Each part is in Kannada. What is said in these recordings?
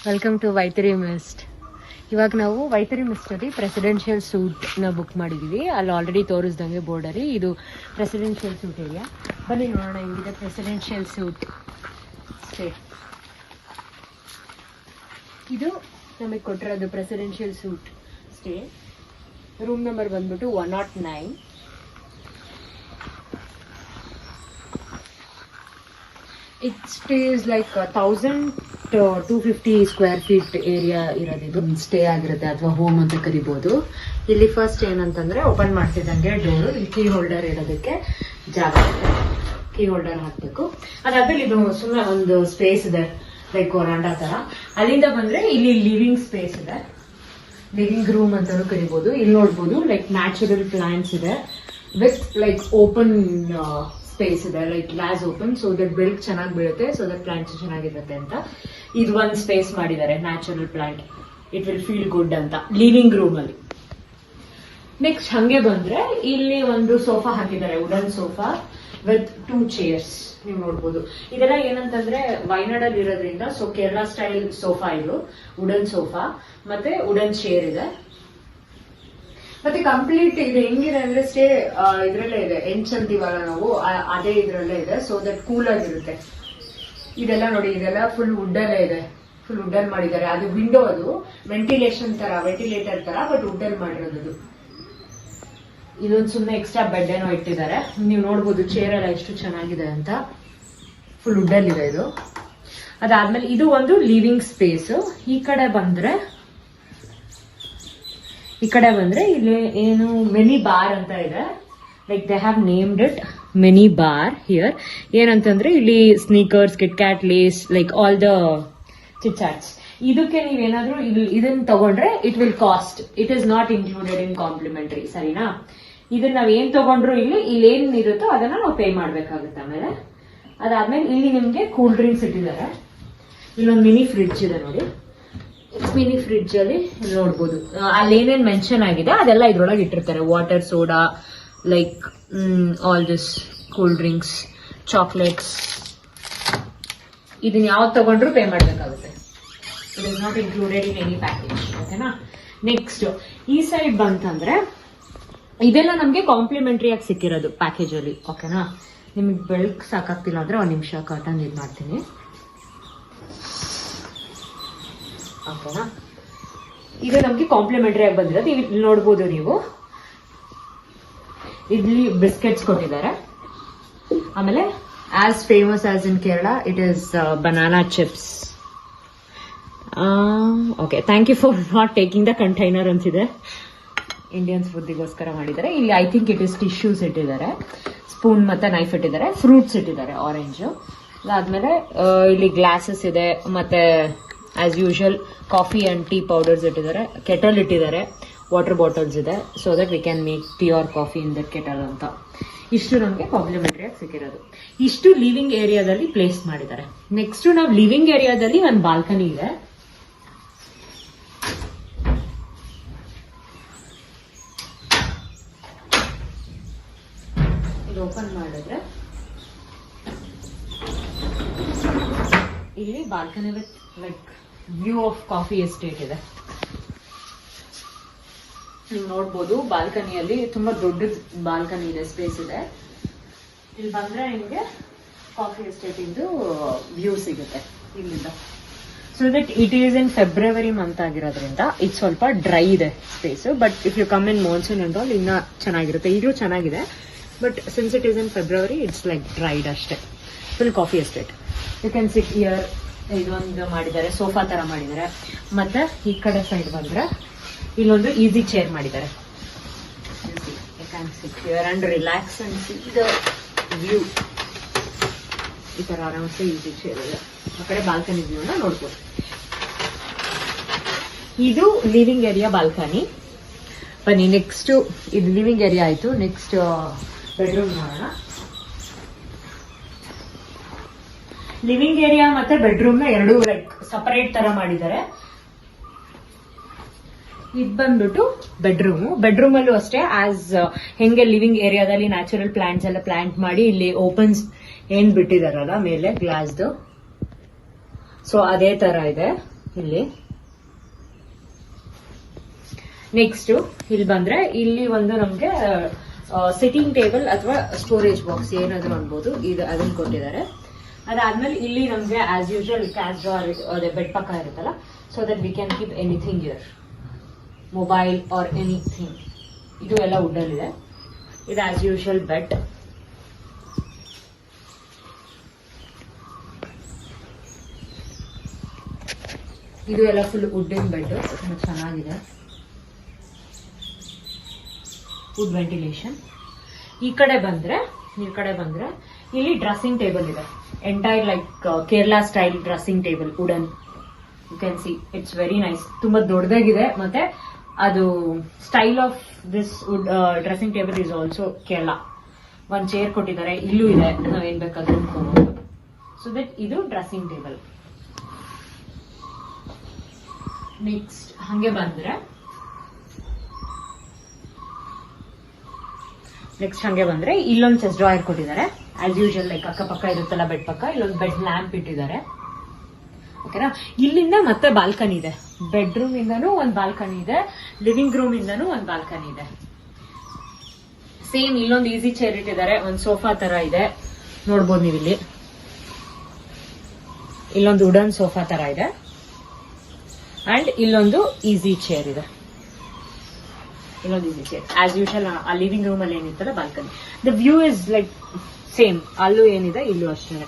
Welcome to ವೈತರಿ mist. ಇವಾಗ ನಾವು ವೈತರಿ ಮಿಸ್ಟ್ ಅಲ್ಲಿ ಪ್ರೆಸಿಡೆನ್ಷಿಯಲ್ ಸೂಟ್ ನ ಬುಕ್ ಮಾಡಿದೀವಿ. ಅಲ್ಲಿ ಆಲ್ರೆಡಿ ತೋರಿಸ್ದಂಗೆ ಬೋರ್ಡಲ್ಲಿ ಇದು ಪ್ರೆಸಿಡೆನ್ಷಿಯಲ್ ಸೂಟ್ ಏರಿಯಾ. ಬನ್ನಿ ನೋಡೋಣ ಹೆಂಗಿದೆ ಪ್ರೆಸಿಡೆನ್ಷಿಯಲ್ ಸೂಟ್ ಸ್ಟೇ. ಇದು ನಮಗೆ ಕೊಟ್ಟಿರೋದು presidential suite stay. Room number ಬಂದ್ಬಿಟ್ಟು 109. It stays like 1250 square feet area ಇರೋದಿದು ಸ್ಟೇ ಆಗಿರುತ್ತೆ, ಅಥವಾ ಹೋಮ್ ಅಂತ ಕರಿಬಹುದು. ಇಲ್ಲಿ ಫಸ್ಟ್ ಏನಂತಂದ್ರೆ ಓಪನ್ ಮಾಡ್ತಿದ್ದಂಗೆ ಡೋರು, ಇಲ್ಲಿ ಕೀ ಹೋಲ್ಡರ್ ಇರೋದಕ್ಕೆ ಜಾಗ ಇದೆ, ಕೀ ಹೋಲ್ಡರ್ ಹಾಕ್ಬೇಕು. ಅದಾದ್ಮೇಲೆ ಇದು ಸುಮ್ಮನೆ ಒಂದು ಸ್ಪೇಸ್ ಇದೆ, ಲೈಕ್ ವರಾಂಡಾ ತರ. ಅಲ್ಲಿಂದ ಬಂದ್ರೆ ಇಲ್ಲಿ ಲಿವಿಂಗ್ ಸ್ಪೇಸ್ ಇದೆ, ಲಿವಿಂಗ್ ರೂಮ್ ಅಂತಾನು ಕರಿಬಹುದು. ಇಲ್ಲಿ ನೋಡ್ಬೋದು ಲೈಕ್ ನ್ಯಾಚುರಲ್ ಪ್ಲಾಂಟ್ಸ್ ಇದೆ ವಿತ್ ಲೈಕ್ ಓಪನ್ ಸ್ಪೇಸ್ ಇದೆ, like glass open, so that ಬೆಳಕು ಚೆನ್ನಾಗಿ ಬೀಳುತ್ತೆ, ಸೊ ದಟ್ ಪ್ಲಾಂಟ್ಸ್ ಚೆನ್ನಾಗಿರುತ್ತೆ ಅಂತ. ಇದು ಒಂದು ಸ್ಪೇಸ್ ಮಾಡಿದ್ದಾರೆ natural plant, it will feel good ಅಂತ ಲಿವಿಂಗ್ ರೂಮ್ ಅಲ್ಲಿ. ನೆಕ್ಸ್ಟ್ ಹಂಗೆ ಬಂದ್ರೆ ಇಲ್ಲಿ ಒಂದು ಸೋಫಾ ಹಾಕಿದ್ದಾರೆ, ವುಡನ್ ಸೋಫಾ ವಿತ್ 2 ಚೇರ್ಸ್. ನೀವು ನೋಡ್ಬೋದು ಇದೆಲ್ಲ ಏನಂತಂದ್ರೆ ವೈನಾಡಲ್ಲಿ ಇರೋದ್ರಿಂದ, ಸೊ ಕೇರಳ ಸ್ಟೈಲ್ ಸೋಫಾ ಇದು, ವುಡನ್ ಸೋಫಾ ಮತ್ತೆ ವುಡನ್ ಚೇರ್ ಇದೆ. ಮತ್ತೆ ಕಂಪ್ಲೀಟ್ ಇದು ಹೆಂಗಿದೆ ಅಂದ್ರೆ ಸ್ಟೇ ಇದ್ರಲ್ಲೇ ಇದೆ, ಎಂಚ್ ಅಂತೀವಲ್ಲ ನಾವು, ಅದೇ ಇದ್ರಲ್ಲೇ ಇದೆ, ಸೊ ದಟ್ ಕೂಲ್ ಆಗಿರುತ್ತೆ. ಇದೆಲ್ಲ ನೋಡಿ, ಇದೆಲ್ಲ ಫುಲ್ ವುಡ್ ಅಲ್ಲೇ ಇದೆ, ಫುಲ್ ವುಡ್ ಅಲ್ಲಿ ಮಾಡಿದ್ದಾರೆ. ಅದು ವಿಂಡೋ, ಅದು ವೆಂಟಿಲೇಷನ್ ತರ, ವೆಂಟಿಲೇಟರ್ ತರ, ಬಟ್ ವುಡ್ ಅಲ್ಲಿ ಮಾಡಿರೋದು. ಇದೊಂದು ಸುಮ್ಮನೆ ಎಕ್ಸ್ಟ್ರಾ ಬೆಡ್ ಏನೋ ಇಟ್ಟಿದ್ದಾರೆ. ನೀವು ನೋಡ್ಬೋದು ಚೇರ್ ಎಲ್ಲ ಎಷ್ಟು ಚೆನ್ನಾಗಿದೆ ಅಂತ, ಫುಲ್ ವುಡ್ ಅಲ್ಲಿ ಇದೆ ಇದು. ಅದಾದ್ಮೇಲೆ ಇದು ಒಂದು ಲಿವಿಂಗ್ ಸ್ಪೇಸ್. ಈ ಕಡೆ ಬಂದ್ರೆ ಇಲ್ಲಿ ಏನು ಮಿನಿ ಬಾರ್ ಅಂತ ಇದೆ, like they have named it mini bar here. ಏನಂತಂದ್ರೆ ಇಲ್ಲಿ Snickers, Kit Kat, Lay's, like all the chit chats. ಇದಕ್ಕೆ ನೀವೇನಾದ್ರೂ ಇದನ್ನ ತಗೊಂಡ್ರೆ it will cost, it is not included in complimentary, ಸರಿನಾ? ಇದನ್ನ ನಾವ್ ಏನ್ ತಗೊಂಡ್ರು ಇಲ್ಲಿ ಏನ್ ಇರುತ್ತೋ ಅದನ್ನ ನಾವು ಪೇ ಮಾಡ್ಬೇಕಾಗುತ್ತೆ. ಆಮೇಲೆ ಅದಾದ್ಮೇಲೆ ಇಲ್ಲಿ ನಿಮ್ಗೆ ಕೂಲ್ ಡ್ರಿಂಕ್ಸ್ ಇಟ್ಟಿದ್ದಾರೆ. ಇಲ್ಲೊಂದು ಮಿನಿ ಫ್ರಿಡ್ಜ್ ಇದೆ ನೋಡಿ, ಮಿನಿ ಫ್ರಿಡ್ಜ್ ಅಲ್ಲಿ ನೋಡ್ಬೋದು ಅಲ್ಲಿ ಏನೇನ್ ಮೆನ್ಷನ್ ಆಗಿದೆ ಅದೆಲ್ಲ ಇದ್ರೊಳಗೆ ಇಟ್ಟಿರ್ತಾರೆ. Water, soda, like all this cool drinks, chocolates. ಇದನ್ನ ಯಾವ್ದು ತಗೊಂಡ್ರು ಪೇ ಮಾಡ್ಬೇಕಾಗುತ್ತೆ. It is not included in any package, ಓಕೆನಾ? ನೆಕ್ಸ್ಟ್ ಈ ಸೈಡ್ ಬಂತಂದ್ರೆ ಇದೆಲ್ಲ ನಮ್ಗೆ ಕಾಂಪ್ಲಿಮೆಂಟರಿ ಆಗಿ ಸಿಕ್ಕಿರೋದು ಪ್ಯಾಕೇಜ್ ಅಲ್ಲಿ, ಓಕೆನಾ? ನಿಮ್ಗೆ ಬೆಳಕ್ ಸಾಕಾಗ್ತಿಲ್ಲ ಅಂದ್ರೆ ಒಂದ್ ನಿಮಿಷ ಕಾಟನ್ ಇದು ಮಾಡ್ತೀನಿ, ಓಕೆನಾ? ಇದು ನಮ್ಗೆ ಕಾಂಪ್ಲಿಮೆಂಟರಿ ಆಗಿ ಬಂದಿರೋದು. ಇಲ್ಲಿ ನೋಡ್ಬೋದು ನೀವು, ಇಲ್ಲಿ ಬಿಸ್ಕೆಟ್ಸ್ ಕೊಟ್ಟಿದ್ದಾರೆ. ಆಮೇಲೆ as famous as in Kerala it is banana chips. Okay, thank you for not taking the container ಅಂತಿದೆ. ಇಂಡಿಯನ್ಸ್ ಬುದ್ಧಿಗೋಸ್ಕರ ಮಾಡಿದ್ದಾರೆ. ಇಲ್ಲಿ I think it is tissues ಇಟ್ಟಿದ್ದಾರೆ, ಸ್ಪೂನ್ ಮತ್ತೆ ನೈಫ್ ಇಟ್ಟಿದ್ದಾರೆ, ಫ್ರೂಟ್ಸ್ ಇಟ್ಟಿದ್ದಾರೆ, ಆರೆಂಜ್. ಅದಾದ್ಮೇಲೆ ಇಲ್ಲಿ ಗ್ಲಾಸಸ್ ಇದೆ, ಮತ್ತೆ as usual coffee and tea powders ಇಟ್ಟಿದ್ದಾರೆ, ಕೆಟಲ್ ಇಟ್ಟಿದ್ದಾರೆ, ವಾಟರ್ ಬಾಟಲ್ಸ್ ಇದೆ, so that we can make tea or coffee in that kettle ಅಂತ. ಇಷ್ಟು ನಮಗೆ ಕಾಂಪ್ಲಿಮೆಂಟರಿ ಆಗಿ ಸಿಕ್ಕಿರೋದು. ಇಷ್ಟು ಲಿವಿಂಗ್ ಏರಿಯಾದಲ್ಲಿ ಪ್ಲೇಸ್ ಮಾಡಿದ್ದಾರೆ. ನೆಕ್ಸ್ಟ್ ನಾವು ಲಿವಿಂಗ್ ಏರಿಯಾದಲ್ಲಿ ಒಂದು ಬಾಲ್ಕನಿ ಇದೆ. ಇದು ಓಪನ್ ಮಾಡಿದ್ರೆ ಇಲ್ಲಿ balcony with like view of coffee estate ಇದೆ. ನೀವು ನೋಡ್ಬೋದು ಬಾಲ್ಕನಿಯಲ್ಲಿ ತುಂಬಾ ದೊಡ್ಡ ಬಾಲ್ಕನಿ ಇದೆ, ಸ್ಪೇಸ್ ಇದೆ. ಇಲ್ಲಿ ಬಂದ್ರೆ ನಿಮ್ಗೆ ಕಾಫಿ ಎಸ್ಟೇಟ್ ಇಂದು ವ್ಯೂ ಸಿಗುತ್ತೆ ಇಲ್ಲಿಂದ. So that it is in February month ಆಗಿರೋದ್ರಿಂದ ಇದು ಸ್ವಲ್ಪ ಡ್ರೈ ಇದೆ space, but if you come in monsoon and all ಇನ್ನ ಚೆನ್ನಾಗಿರುತ್ತೆ. ಈಗಲೂ ಚೆನ್ನಾಗಿದೆ, but since it is in February it's like dried ಅಷ್ಟೇ. Full coffee estate. You can sit here. ಇದೊಂದು ಮಾಡಿದ್ದಾರೆ, ಸೋಫಾ ತರ ಮಾಡಿದ್ದಾರೆ. ಮತ್ತೆ ಈ ಕಡೆ ಸೈಡ್ ಬಂದ್ರೆ ಇಲ್ಲೊಂದು ಈಸಿ ಚೇರ್ ಮಾಡಿದ್ದಾರೆ. You can sit here and relax and see the view. ಈ ತರ ಆರಾಮ್ಸೆ ಈಸಿ ಚೇರ್ ಇದೆ. ಆ ಕಡೆ ಬಾಲ್ಕನಿ ವ್ಯೂನ ನೋಡ್ಬೋದು. ಇದು ಲಿವಿಂಗ್ ಏರಿಯಾ ಬಾಲ್ಕನಿ. ಬನ್ನಿ ನೆಕ್ಸ್ಟ್, ಇದು ಲಿವಿಂಗ್ ಏರಿಯಾ ಆಯ್ತು. ನೆಕ್ಸ್ಟ್ ಬೆಡ್ರೂಮ್ ನೋಡೋಣ. ಲಿವಿಂಗ್ ಏರಿಯಾ ಮತ್ತೆ ಬೆಡ್ರೂಮ್ ನ ಎರಡು ಲೈಕ್ ಸಪರೇಟ್ ತರ ಮಾಡಿದ್ದಾರೆ. ಇದು ಬಂದ್ಬಿಟ್ಟು ಬೆಡ್ರೂಮ್ ಅಲ್ಲೂ ಅಷ್ಟೇ ಆಸ್ ಹೆಂಗೆ ಲಿವಿಂಗ್ ಏರಿಯಾದಲ್ಲಿ ನ್ಯಾಚುರಲ್ ಪ್ಲಾಂಟ್ಸ್ ಎಲ್ಲ ಪ್ಲಾಂಟ್ ಮಾಡಿ ಇಲ್ಲಿ ಓಪನ್ಸ್ ಏನ್ ಬಿಟ್ಟಿದಾರಲ್ಲ ಮೇಲೆ ಗ್ಲಾಸ್ದು, ಸೊ ಅದೇ ತರ ಇದೆ. ಇಲ್ಲಿ. ನೆಕ್ಸ್ಟ್ ಇಲ್ಲಿ ಬಂದ್ರೆ ಇಲ್ಲಿ ಒಂದು ನಮ್ಗೆ ಸಿಟ್ಟಿಂಗ್ ಟೇಬಲ್ ಅಥವಾ ಸ್ಟೋರೇಜ್ ಬಾಕ್ಸ್ ಏನಾದ್ರು ಅನ್ಬೋದು, ಇದು ಅದನ್ನ ಕೊಟ್ಟಿದ್ದಾರೆ. ಅದಾದ್ಮೇಲೆ ಇಲ್ಲಿ ನಮ್ಗೆ ಆಸ್ ಯೂಶುವಲ್ ಕ್ಯಾಶ್ ಡ್ರಾರ್ ಅದೇ ಬೆಡ್ ಪಕ್ಕ ಇರುತ್ತಲ್ಲ, so that we can keep anything year, mobile or anything. ಇದು ಎಲ್ಲ ವುಡ್ ಇದೆ. ಇದು ಆಸ್ ಯೂಶುವಲ್ ಬೆಡ್. ಇದು ಎಲ್ಲ ಫುಲ್ ವುಡ್ಡಿನ ಬೆಡ್, ತುಂಬಾ ಚೆನ್ನಾಗಿದೆ. Wood ventilation. ಈ ಕಡೆ ಬಂದ್ರೆ ಇಲ್ಲಿ ಡ್ರೆಸ್ಸಿಂಗ್ ಟೇಬಲ್ ಇದೆ. Entire like Kerala style dressing table, wooden. You can see it's very nice. ತುಂಬಾ ದೊಡ್ಡದಾಗಿದೆ. ಮತ್ತೆ ಅದು style of this wood dressing table is also Kerala. ಒಂದ್ ಚೇರ್ ಕೊಟ್ಟಿದ್ದಾರೆ, ಇಲ್ಲೂ ಇದೆ, ನಾವೇನ್ ಬೇಕಾದ್ರೂ ಅನ್ಕೋಬಹುದು. ಸೊ ದಟ್ ಇದು ಡ್ರೆಸ್ಸಿಂಗ್ ಟೇಬಲ್. ನೆಕ್ಸ್ಟ್ ಹಂಗೆ ಬಂದ್ರೆ ಇಲ್ಲೊಂದು ಚೆಸ್ಟ್ ಡ್ರಾಯರ್ ಕೊಟ್ಟಿದ್ದಾರೆ. ಆಸ್ ಯೂಶುವಲ್ ಲೈಕ್ ಅಕ್ಕಪಕ್ಕ ಇರುತ್ತಲ್ಲ ಬೆಡ್ ಪಕ್ಕ, ಇಲ್ಲೊಂದು ಬೆಡ್ ಲ್ಯಾಂಪ್ ಇಟ್ಟಿದ್ದಾರೆ. ಓಕೆನಾ. ಇಲ್ಲಿಂದ ಮತ್ತೆ ಬಾಲ್ಕನಿ ಇದೆ. ಬೆಡ್ರೂಮ್ ಇಂದನೂ ಒಂದು ಬಾಲ್ಕನಿ ಇದೆ, ಲಿವಿಂಗ್ ರೂಮ್ ಇಂದನೂ ಒಂದು ಬಾಲ್ಕನಿ ಇದೆ. ಸೇಮ್ ಇಲ್ಲೊಂದು ಈಸಿ ಚೇರ್ ಇಟ್ಟಿದ್ದಾರೆ, ಒಂದು ಸೋಫಾ ತರ ಇದೆ, ನೋಡ್ಬೋದು ನೀವು ಇಲ್ಲಿ. ಇಲ್ಲೊಂದು ವುಡನ್ ಸೋಫಾ ತರ ಇದೆ ಅಂಡ್ ಇಲ್ಲೊಂದು ಈಸಿ ಚೇರ್ ಇದೆ. ಆಸ್ ಯೂಶುವಲ್ ಆ ಲಿವಿಂಗ್ ರೂಮ್ ಅಲ್ಲಿ ಏನಿತ್ತಲ್ಲ balcony. The view is like same, ಅಲ್ಲೂ ಏನಿದೆ ಇಲ್ಲೂ ಅಷ್ಟೇ.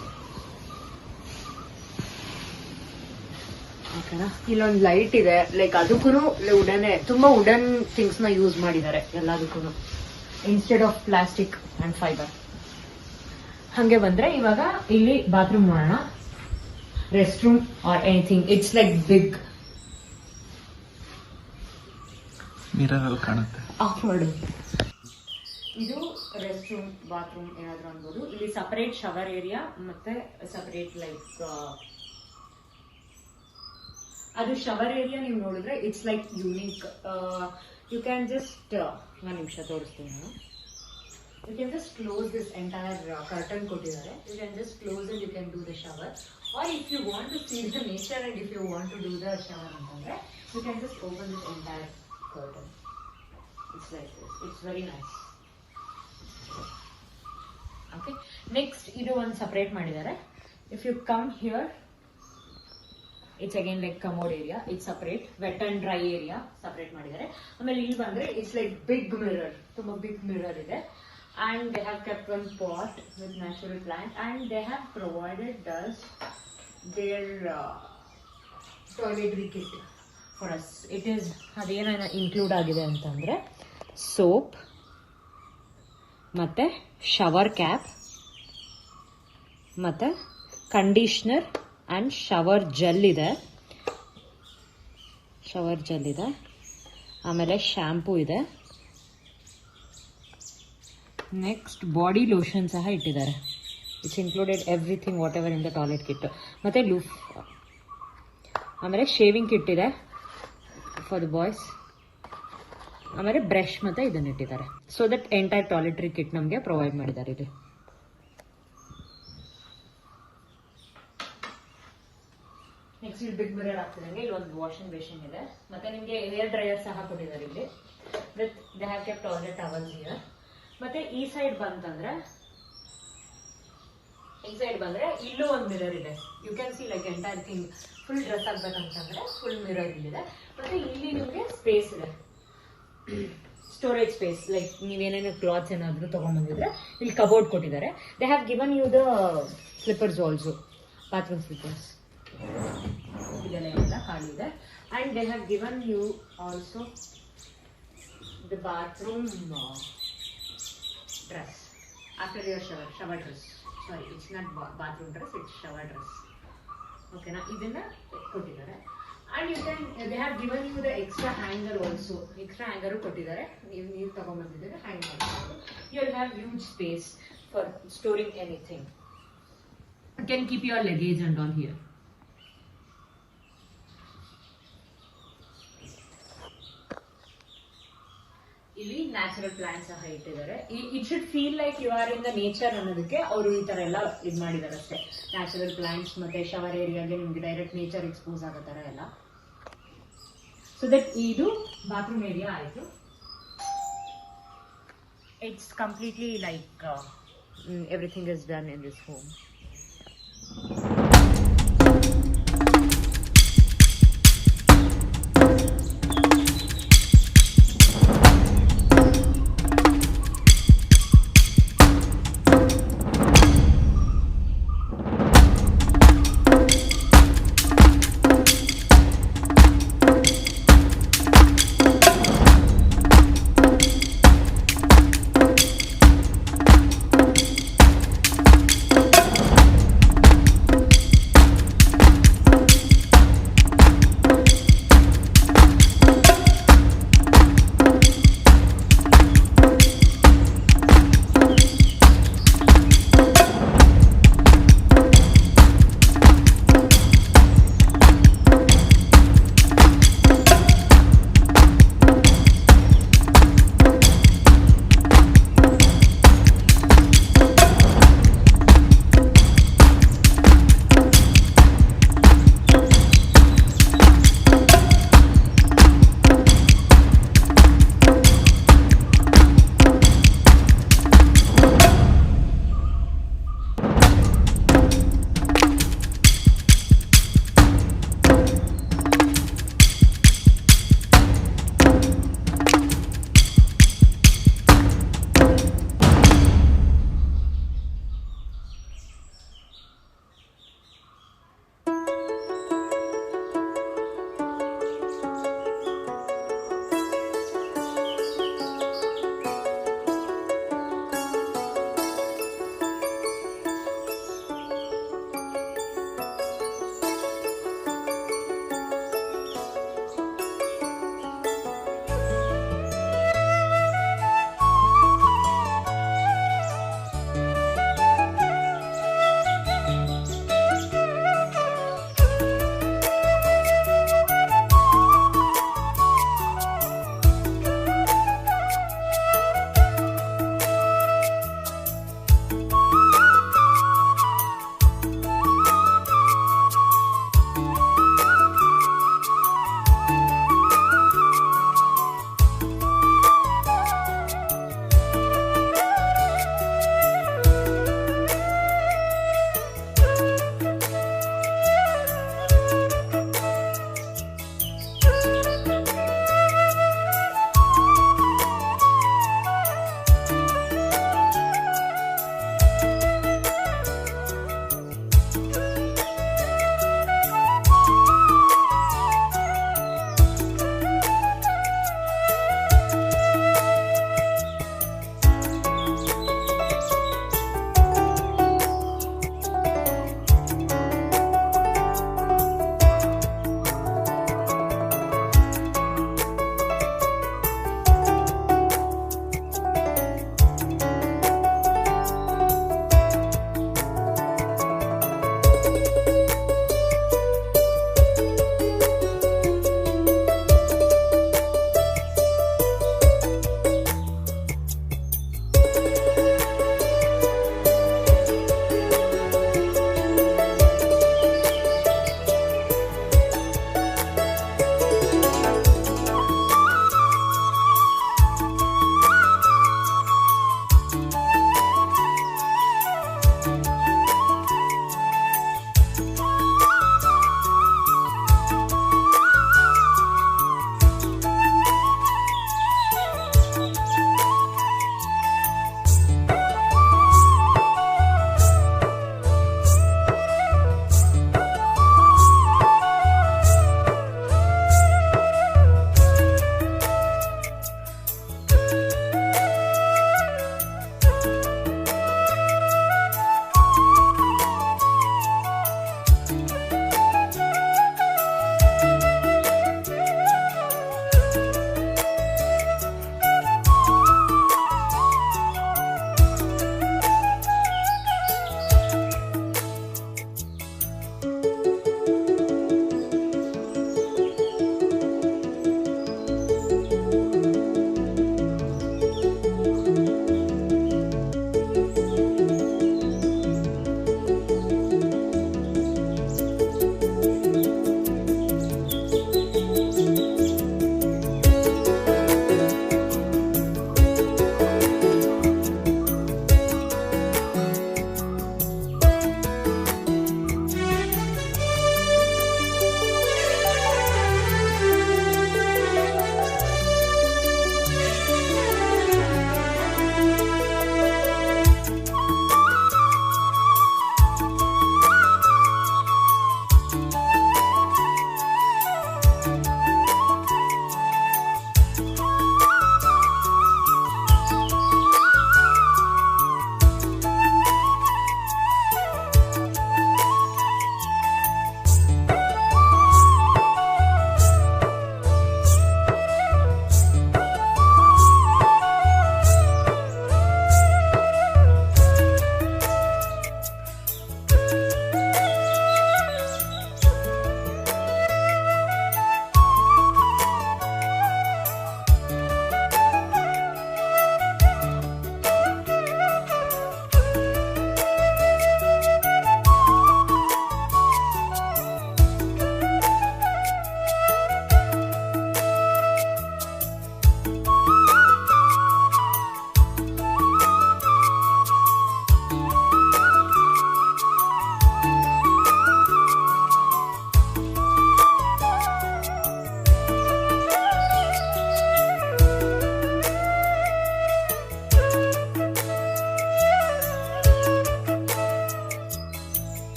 ಓಕೆನಾ. ಇಲ್ಲೊಂದು ಲೈಟ್ ಇದೆ, ಲೈಕ್ ಅದಕ್ಕೂ ವುಡನ್, ತುಂಬಾ ವುಡನ್ ಥಿಂಗ್ಸ್ ನ ಯೂಸ್ ಮಾಡಿದ್ದಾರೆ ಎಲ್ಲದಕ್ಕೂ, instead of plastic and fibre. ಹಂಗೆ ಬಂದ್ರೆ ಇವಾಗ ಇಲ್ಲಿ ಬಾತ್ರೂಮ್ ನೋಡೋಣ. Rest room or anything, it's like big. Mirror ಕಾಣುತ್ತೆ. ಆಫ್ ಮಾಡು. ಇದು ರೆಸ್ಟ್ ರೂಮ್, ಬಾತ್ರೂಮ್ ಏನಾದ್ರು ಅನ್ಬೋದು. ಇಲ್ಲಿ ಸಪರೇಟ್ ಶವರ್ ಏರಿಯಾ ಮತ್ತೆ ಸಪರೇಟ್ ಲೈಕ್ ಅದು ಶವರ್ ಏರಿಯಾ ನೀವು ನೋಡಿದ್ರೆ it's like unique. You can just ಒಂದು ನಿಮಿಷ ತೋರಿಸ್ತೀನಿ ನಾನು. You can just close this entire curtain ಕೊಟ್ಟಿದ್ದಾರೆ. You can just close and you can do the shower. Or if you want to see the nature and if you want to do the shower ಅಂತಂದ್ರೆ you can just open this entire curtain. It's like this. It's very nice. Okay. Next, idu one separate madidare. If you come here, it's again like commode area. It's separate. Wet and dry area separate madidare. Amele illi bandre it's like big mirror. Tumba big mirror ide. And they have kept one pot with natural plant and they have provided us their toiletry kit. For us, it is ಅದೇನೇನ ಇನ್ಕ್ಲೂಡ್ ಆಗಿದೆ ಅಂತಂದ್ರೆ ಸೋಪ್ ಮತ್ತೆ ಶವರ್ ಕ್ಯಾಪ್ ಮತ್ತೆ ಕಂಡೀಷ್ನರ್ ಅಂಡ್ ಶವರ್ ಜೆಲ್ ಇದೆ. ಆಮೇಲೆ ಶಾಂಪೂ ಇದೆ. ನೆಕ್ಸ್ಟ್ ಬಾಡಿ ಲೋಷನ್ ಸಹ ಇಟ್ಟಿದ್ದಾರೆ. It's included everything whatever in the toilet kit. ಮತ್ತೆ ಲೂಫ್, ಆಮೇಲೆ ಶೇವಿಂಗ್ ಕಿಟ್ ಇದೆ ಫಾರ್ ದ ಬಾಯ್ಸ್. ಆಮೇಲೆ ಬ್ರಷ್ ಮತ್ತೆ ಇದನ್ನ ಇಟ್ಟಿದ್ದಾರೆ. So that entire toiletry kit ನಮಗೆ ಪ್ರೊವೈಡ್ ಮಾಡಿದ್ದಾರೆ ಇಲ್ಲಿ. ನೆಕ್ಸ್ಟ್ ಇಲ್ಲಿ ಬಿಗ್ ಮಿರರ್ ಆಗ್ತಿದಂಗೆ ಇಲ್ಲಿ ಒಂದು ವಾಷಿಂಗ್ ಬೇಸಿನ್ ಇದೆ. ಮತ್ತೆ ನಿಮಗೆ ಹೇರ್ ಡ್ರೈಯರ್ ಸಹ ಕೊಟ್ಟಿದ್ದಾರೆ ಇಲ್ಲಿ with they have kept toilet towels here. ಮತ್ತೆ ಈ ಸೈಡ್ ಬಂದ್ರೆ ಇಲ್ಲೂ ಒಂದು ಮಿರರ್ ಇದೆ. You can see like entire thing full dress ಆಗ್ಬೇಕಂತಂದ್ರೆ ಫುಲ್ ಮಿರರ್ ಇಲ್ಲಿದೆ. ಮತ್ತೆ ಇಲ್ಲಿ ನಿಮಗೆ ಸ್ಪೇಸ್ ಇದೆ, ಸ್ಟೋರೇಜ್ ಸ್ಪೇಸ್. ಲೈಕ್ ನೀವೇನೇನು ಕ್ಲಾತ್ಸ್ ಏನಾದ್ರು ತಗೊಂಡ್ಬಂದಿದ್ರೆ ಇಲ್ಲಿ ಕಬೋರ್ಡ್ ಕೊಟ್ಟಿದ್ದಾರೆ. They have given you the slippers also, bathroom slippers. ಇದೆಲ್ಲ ಏನಿಲ್ಲ ಖಾಲಿ ಇದೆ. And they have given you also the bathroom dress after your shower dress. Sorry, it's not bathroom dress, it's shower dress. ಓಕೆನಾ, ಇದನ್ನ ಕೊಟ್ಟಿದ್ದಾರೆ. And you can they have given you the extra hanger also. Extra hanger ಕೊಟ್ಟಿದ್ದಾರೆ. ನೀವು ತಗೊಂಡ್ಬಂದಿದ್ದೀರಾ ಹ್ಯಾಂಗ್ ಮಾಡ್ಬೋದು. You will have huge space for storing anything. You can keep your luggage and all here. ಇಲ್ಲಿ ನ್ಯಾಚುರಲ್ ಪ್ಲಾಂಟ್ಸ್ ಸಹ ಇಟ್ಟಿದ್ದಾರೆ. It should feel like you are in the nature ಅನ್ನೋದಕ್ಕೆ ಅವರು ಈ ತರ ಎಲ್ಲ ಇದ್ ಮಾಡಿದಾರೆ ಅಷ್ಟೇ. ನ್ಯಾಚುರಲ್ ಪ್ಲಾಂಟ್ಸ್ ಮತ್ತೆ ಶವರ್ ಏರಿಯಾಗೆ ನಿಮ್ಗೆ ಡೈರೆಕ್ಟ್ ನೇಚರ್ ಎಕ್ಸ್ಪೋಸ್ ಆಗೋ ತರ ಎಲ್ಲ. ಸೊ ದಟ್ ಇದು ಬಾತ್ರೂಮ್ ಏರಿಯಾ ಆಯ್ತು. It's completely like everything is done in this home.